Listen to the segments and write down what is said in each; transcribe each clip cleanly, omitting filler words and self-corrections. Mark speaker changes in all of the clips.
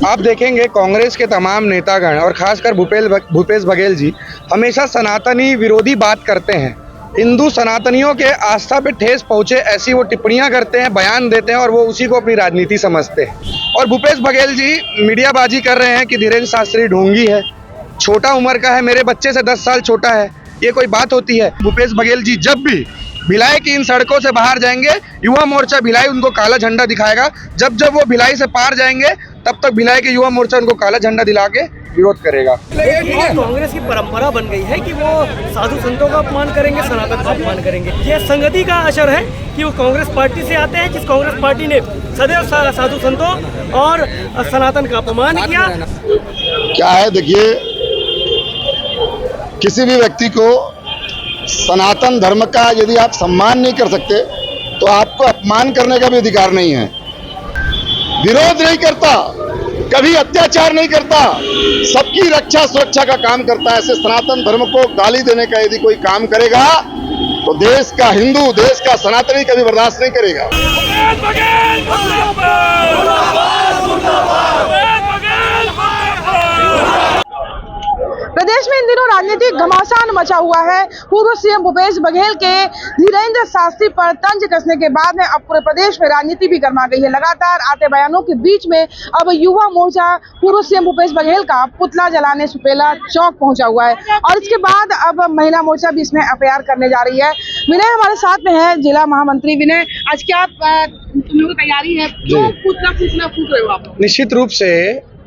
Speaker 1: आप देखेंगे कांग्रेस के तमाम नेतागण और खासकर भूपेश बघेल जी हमेशा सनातनी विरोधी बात करते हैं। हिंदू सनातनियों के आस्था पे ठेस पहुंचे ऐसी वो टिप्पणियां करते हैं, बयान देते हैं और वो उसी को अपनी राजनीति समझते हैं। और भूपेश बघेल जी मीडियाबाजी कर रहे हैं कि धीरेन्द्र शास्त्री ढोंगी है, छोटा उम्र का है, मेरे बच्चे से 10 साल छोटा है। ये कोई बात होती है? भूपेश बघेल जी जब भी भिलाई की इन सड़कों से बाहर जाएंगे, युवा मोर्चा भिलाई उनको काला झंडा दिखाएगा। जब जब वो भिलाई से पार जाएंगे तब तक भिलाई के युवा मोर्चा उनको काला झंडा दिला के विरोध करेगा।
Speaker 2: कांग्रेस की परंपरा बन गई है कि वो साधु संतों का अपमान करेंगे, सनातन का अपमान करेंगे। ये संगति का असर है कि वो कांग्रेस पार्टी से आते हैं, जिस कांग्रेस पार्टी ने सदैव साधु संतों और सनातन का अपमान किया।
Speaker 3: क्या है, देखिए, किसी भी व्यक्ति को सनातन धर्म का यदि आप सम्मान नहीं कर सकते तो आपको अपमान करने का भी अधिकार नहीं है। विरोध नहीं करता, कभी अत्याचार नहीं करता, सबकी रक्षा सुरक्षा का काम करता है। ऐसे सनातन धर्म को गाली देने का यदि कोई काम करेगा तो देश का हिंदू, देश का सनातनी कभी बर्दाश्त नहीं करेगा।
Speaker 4: प्रदेश में इन दिनों राजनीतिक घमासान मचा हुआ है। पूर्व सीएम भूपेश बघेल के धीरेन्द्र शास्त्री पर तंज कसने के बाद में अब पूरे प्रदेश में राजनीति भी गर्मा गई है। लगातार आते बयानों के बीच में अब युवा मोर्चा पूर्व सीएम भूपेश बघेल का पुतला जलाने सुपेला चौक पहुंचा हुआ है और इसके बाद अब महिला मोर्चा भी इसमें एफआईआर करने जा रही है। विनय हमारे साथ में है, जिला महामंत्री। विनय, आज क्या तुम लोगों की तैयारी है? क्यों पुतला फूट रहे हो आप?
Speaker 1: निश्चित रूप से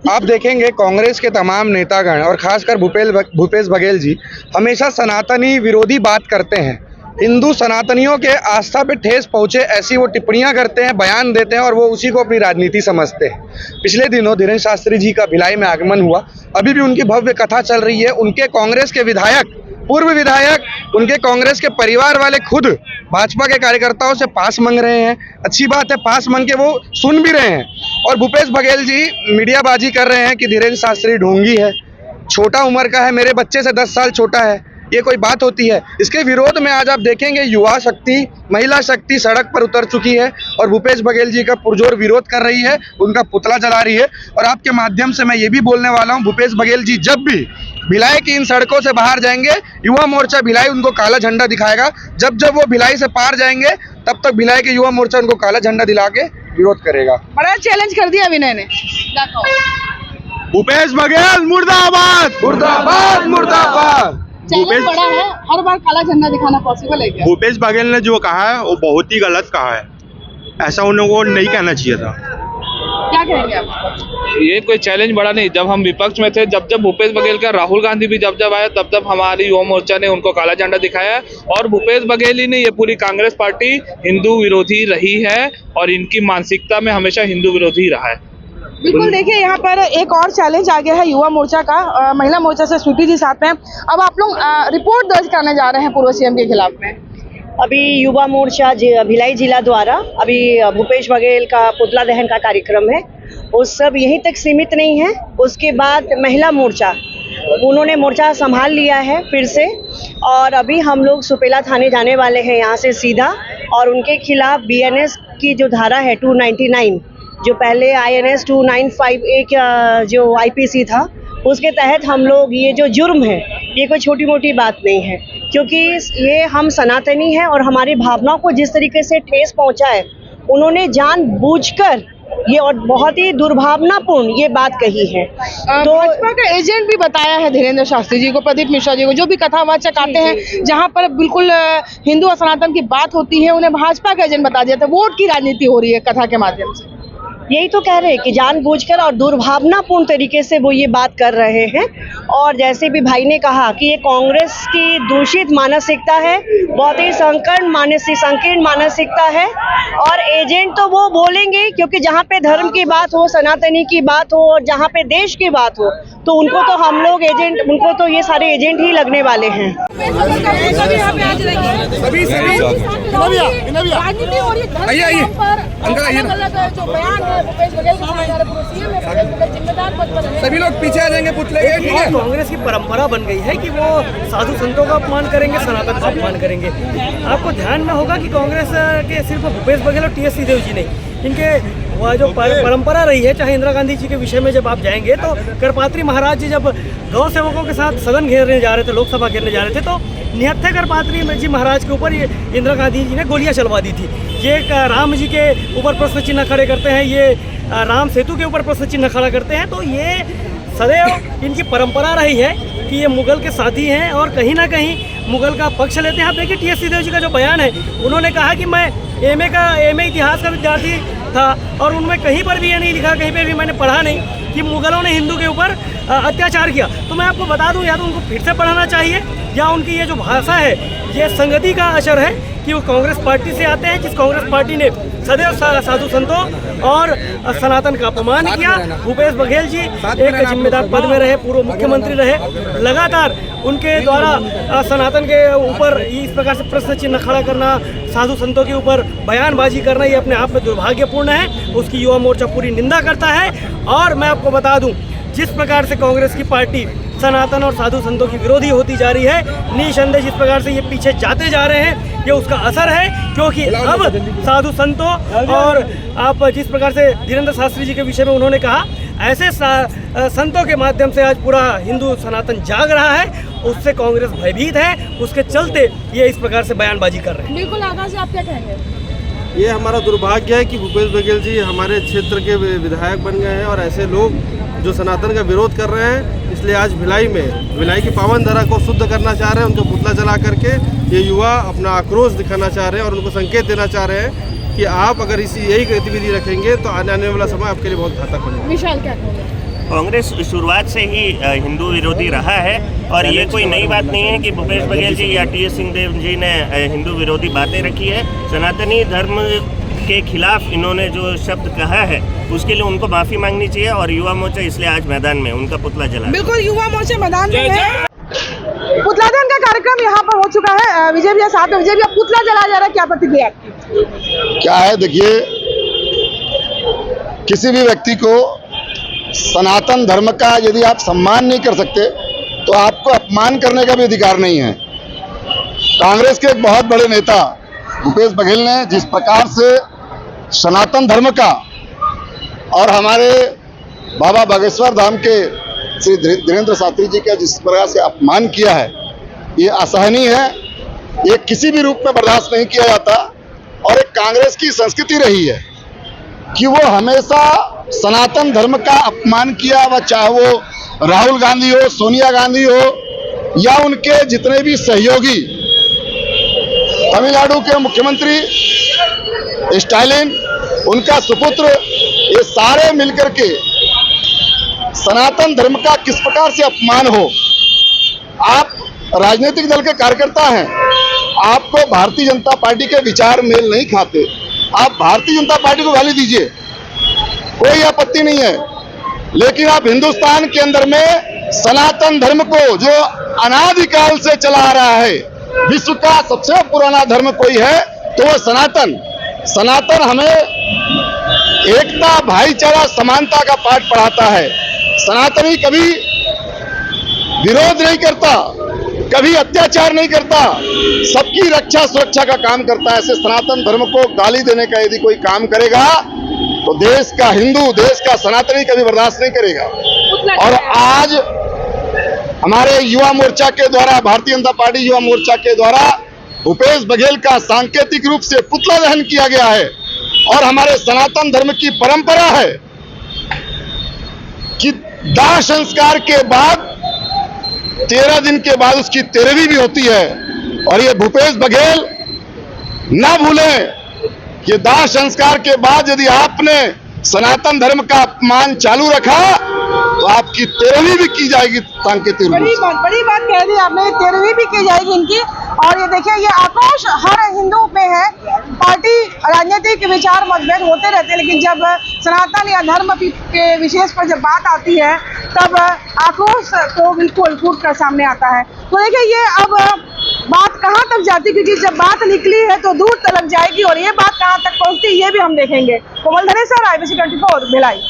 Speaker 1: आप देखेंगे कांग्रेस के तमाम नेतागण और खासकर भूपेश बघेल जी हमेशा सनातनी विरोधी बात करते हैं। हिंदू सनातनियों के आस्था पे ठेस पहुंचे ऐसी वो टिप्पणियां करते हैं, बयान देते हैं और वो उसी को अपनी राजनीति समझते हैं। पिछले दिनों धीरेन्द्र शास्त्री जी का भिलाई में आगमन हुआ, अभी भी उनकी भव्य कथा चल रही है। उनके कांग्रेस के विधायक, पूर्व विधायक, उनके कांग्रेस के परिवार वाले खुद भाजपा के कार्यकर्ताओं से पास मांग रहे हैं। अच्छी बात है, पास मांग के वो सुन भी रहे हैं। और भूपेश बघेल जी मीडियाबाजी कर रहे हैं कि धीरेन्द्र शास्त्री ढोंगी है, छोटा उम्र का है, मेरे बच्चे से 10 साल छोटा है। ये कोई बात होती है? इसके विरोध में आज आप देखेंगे युवा शक्ति, महिला शक्ति सड़क पर उतर चुकी है और भूपेश बघेल जी का पुरजोर विरोध कर रही है, उनका पुतला जला रही है। और आपके माध्यम से मैं ये भी बोलने वाला हूँ, भूपेश बघेल जी जब भी भिलाई की इन सड़कों से बाहर जाएंगे, युवा मोर्चा भिलाई उनको काला झंडा दिखाएगा। जब जब वो भिलाई से पार जाएंगे तब तक भिलाई के युवा मोर्चा उनको काला झंडा दिला के विरोध करेगा।
Speaker 4: बड़ा चैलेंज कर दिया विनय ने।
Speaker 1: भूपेश बघेल मुर्दाबाद, मुर्दाबाद, मुर्दाबाद।
Speaker 4: चैलेंज बड़ा है, हर बार काला झंडा दिखाना पॉसिबल है क्या?
Speaker 5: भूपेश बघेल ने जो कहा है वो बहुत ही गलत कहा है, ऐसा उन को नहीं कहना चाहिए था।
Speaker 4: क्या कहेंगे आप?
Speaker 6: ये कोई चैलेंज बड़ा नहीं। जब हम विपक्ष में थे, जब भूपेश बघेल का, राहुल गांधी भी जब आया, तब हमारी युवा मोर्चा ने उनको काला झंडा दिखाया। और भूपेश बघेल ही नहीं, ये पूरी कांग्रेस पार्टी हिंदू विरोधी रही है और इनकी मानसिकता में हमेशा हिंदू विरोधी रहा है।
Speaker 4: बिल्कुल, देखिए यहाँ पर एक और चैलेंज आ गया है युवा मोर्चा का। महिला मोर्चा से स्वीटी जी साथ में। अब आप लोग रिपोर्ट दर्ज करने जा रहे हैं पूर्व सीएम के खिलाफ में।
Speaker 7: अभी युवा मोर्चा भिलाई जिला द्वारा अभी भूपेश बघेल का पुतला दहन का कार्यक्रम है, वो सब यहीं तक सीमित नहीं है। उसके बाद महिला मोर्चा, उन्होंने मोर्चा संभाल लिया है फिर से, और अभी हम लोग सुपेला थाने जाने वाले हैं यहाँ से सीधा, और उनके खिलाफ बीएनएस की जो धारा है 299, जो पहले INS 295 एक जो IPC था, उसके तहत हम लोग, ये जो जुर्म है ये कोई छोटी मोटी बात नहीं है, क्योंकि ये हम सनातनी हैं और हमारी भावनाओं को जिस तरीके से ठेस पहुंचा है, उन्होंने जानबूझकर ये और बहुत ही दुर्भावनापूर्ण ये बात कही है।
Speaker 4: तो भाजपा का एजेंट भी बताया है धीरेन्द्र शास्त्री जी को, प्रदीप मिश्रा जी को, जो भी कथावाचक आते हैं जहां पर बिल्कुल हिंदू और सनातन की बात होती है, उन्हें भाजपा का एजेंट बता दिया था। वोट की राजनीति हो रही है कथा के माध्यम से।
Speaker 7: यही तो कह रहे हैं कि जानबूझकर और दुर्भावनापूर्ण तरीके से वो ये बात कर रहे हैं। और जैसे भी भाई ने कहा कि ये कांग्रेस की दूषित मानसिकता है, बहुत ही संकीर्ण मानसिकता है, और एजेंट तो वो बोलेंगे, क्योंकि जहाँ पे धर्म की बात हो, सनातनी की बात हो, और जहाँ पे देश की बात हो, तो उनको तो हम लोग एजेंट, उनको तो ये सारे एजेंट ही लगने वाले हैं।
Speaker 1: सभी लोग पीछे आ जाएंगे पुतले के।
Speaker 2: कांग्रेस की परंपरा बन गई है कि वो साधु संतों का अपमान करेंगे, सनातन का अपमान करेंगे। आपको ध्यान में होगा कि कांग्रेस के सिर्फ भूपेश बघेल और TS सिंहदेव जी नहीं, इनके वह जो परंपरा रही है, चाहे इंदिरा गांधी जी के विषय में जब आप जाएंगे तो करपात्री महाराज जी जब गौ सेवकों के साथ सदन घेरने जा रहे थे, लोकसभा घेरने जा रहे थे, तो निहत्थे करपात्री जी महाराज के ऊपर ये इंदिरा गांधी जी ने गोलियां चलवा दी थी। ये राम जी के ऊपर प्रश्न चिन्ह खड़े करते हैं, ये राम सेतु के ऊपर प्रश्न चिन्ह खड़ा करते हैं। तो ये सदैव इनकी परंपरा रही है कि ये मुगल के साथी हैं और कहीं ना कहीं मुगल का पक्ष लेते हैं। आप देखिए टी.एस. सिंहदेव जी का जो बयान है, उन्होंने कहा कि मैं एमए इतिहास का विद्यार्थी था और उनमें कहीं पर भी ये नहीं लिखा, कहीं पर भी मैंने पढ़ा नहीं कि मुगलों ने हिंदू के ऊपर अत्याचार किया। तो मैं आपको बता दूं, या तो उनको फिर से पढ़ाना चाहिए या उनकी ये जो भाषा है ये संगति का असर है कि वो कांग्रेस पार्टी से आते हैं, जिस कांग्रेस पार्टी ने सदैव साधु संतों और सनातन का अपमान किया। भूपेश बघेल जी एक जिम्मेदार पद में रहे, पूर्व मुख्यमंत्री रहे, लगातार उनके द्वारा सनातन के ऊपर इस प्रकार से प्रश्न चिन्ह खड़ा करना, साधु संतों के ऊपर बयानबाजी करना, ये अपने आप में दुर्भाग्यपूर्ण है। उसकी युवा मोर्चा पूरी निंदा करता है। और मैं आपको बता दूं, जिस प्रकार से कांग्रेस की पार्टी सनातन और साधु संतों की विरोधी होती जा रही है, निसंदेह जिस प्रकार से ये पीछे जाते जा रहे हैं, ये उसका असर है। क्योंकि अब साधु संतों और आप जिस प्रकार से धीरेन्द्र शास्त्री जी के विषय में उन्होंने कहा, ऐसे संतों के माध्यम से आज पूरा हिंदू सनातन जाग रहा है, उससे कांग्रेस भयभीत है, उसके चलते ये इस प्रकार से बयानबाजी कर रहे हैं।
Speaker 4: बिल्कुल आगाज से आप क्या कहेंगे?
Speaker 8: ये हमारा दुर्भाग्य है कि भूपेश बघेल जी हमारे क्षेत्र के विधायक बन गए हैं और ऐसे लोग जो सनातन का विरोध कर रहे हैं। इसलिए आज भिलाई की पावन धरा को शुद्ध करना चाह रहे हैं, उनको पुतला जला करके ये युवा अपना आक्रोश दिखाना चाह रहे हैं और उनको संकेत देना चाह रहे हैं कि आप अगर यही गतिविधि रखेंगे तो आने वाला समय आपके लिए बहुत घातक बनेगा।
Speaker 4: विशाल क्या कहेंगे?
Speaker 9: कांग्रेस शुरुआत से ही हिंदू विरोधी रहा है और ये कोई नई बात नहीं है कि भूपेश बघेल जी या टी.एस. सिंहदेव जी ने हिंदू विरोधी बातें रखी है। सनातनी धर्म के खिलाफ इन्होंने जो शब्द कहा है उसके लिए उनको माफ़ी मांगनी चाहिए और युवा मोर्चा इसलिए आज मैदान में उनका पुतला जला।
Speaker 4: बिल्कुल, युवा मोर्चा मैदान में है। पुतला दहन का कार्यक्रम यहाँ पर हो चुका है। विजय भैया साथ में, विजय भैया पुतला जलाया जा रहा है, क्या प्रतिक्रिया आपकी?
Speaker 3: क्या है, देखिए, किसी भी व्यक्ति को सनातन धर्म का यदि आप सम्मान नहीं कर सकते तो आपको अपमान करने का भी अधिकार नहीं है। कांग्रेस के एक बहुत बड़े नेता भूपेश बघेल ने जिस प्रकार से सनातन धर्म का और हमारे बाबा बागेश्वर धाम के श्री धीरेन्द्र शास्त्री जी का जिस प्रकार से अपमान किया है, ये असहनीय है। ये किसी भी रूप में बर्दाश्त नहीं किया जाता और एक कांग्रेस की संस्कृति रही है कि वो हमेशा सनातन धर्म का अपमान किया, वह चाहे वो राहुल गांधी हो, सोनिया गांधी हो या उनके जितने भी सहयोगी, तमिलनाडु के मुख्यमंत्री स्टालिन, उनका सुपुत्र, ये सारे मिलकर के सनातन धर्म का किस प्रकार से अपमान हो। आप राजनीतिक दल के कार्यकर्ता हैं, आपको भारतीय जनता पार्टी के विचार मेल नहीं खाते, आप भारतीय जनता पार्टी को गाली दीजिए, कोई आपत्ति नहीं है। लेकिन आप हिंदुस्तान के अंदर में सनातन धर्म को जो अनादिकाल से चला आ रहा है, विश्व का सबसे पुराना धर्म कोई है तो वो सनातन हमें एकता, भाईचारा, समानता का पाठ पढ़ाता है। सनातनी कभी विरोध नहीं करता, कभी अत्याचार नहीं करता, सबकी रक्षा सुरक्षा का काम करता है। ऐसे सनातन धर्म को गाली देने का यदि कोई काम करेगा तो देश का हिंदू, देश का सनातनी कभी बर्दाश्त नहीं करेगा। और आज हमारे युवा मोर्चा के द्वारा, भारतीय जनता पार्टी युवा मोर्चा के द्वारा भूपेश बघेल का सांकेतिक रूप से पुतला दहन किया गया है। और हमारे सनातन धर्म की परंपरा है कि दाह संस्कार के बाद 13 दिन के बाद उसकी 13वीं भी होती है। और ये भूपेश बघेल ना भूलें कि दाह संस्कार के बाद यदि आपने सनातन धर्म का अपमान चालू रखा तो आपकी 13वीं भी की जाएगी सांकेतिक रूप से।
Speaker 4: बड़ी बात कह दी आपने, 13वीं भी की जाएगी इनकी। और ये देखिए, ये आक्रोश हर हिंदू में है। पार्टी राजनीतिक विचार मतभेद होते रहते हैं, लेकिन जब सनातन या धर्म के विशेष पर जब बात आती है तब आक्रोश तो बिल्कुल फूट कर सामने आता है। तो देखिए, ये अब बात कहाँ तक जाती, क्योंकि जब बात निकली है तो दूर तक जाएगी और ये बात कहाँ तक पहुँचती ये भी हम देखेंगे। कोमल धनेसर, IBC 24 भिलाई।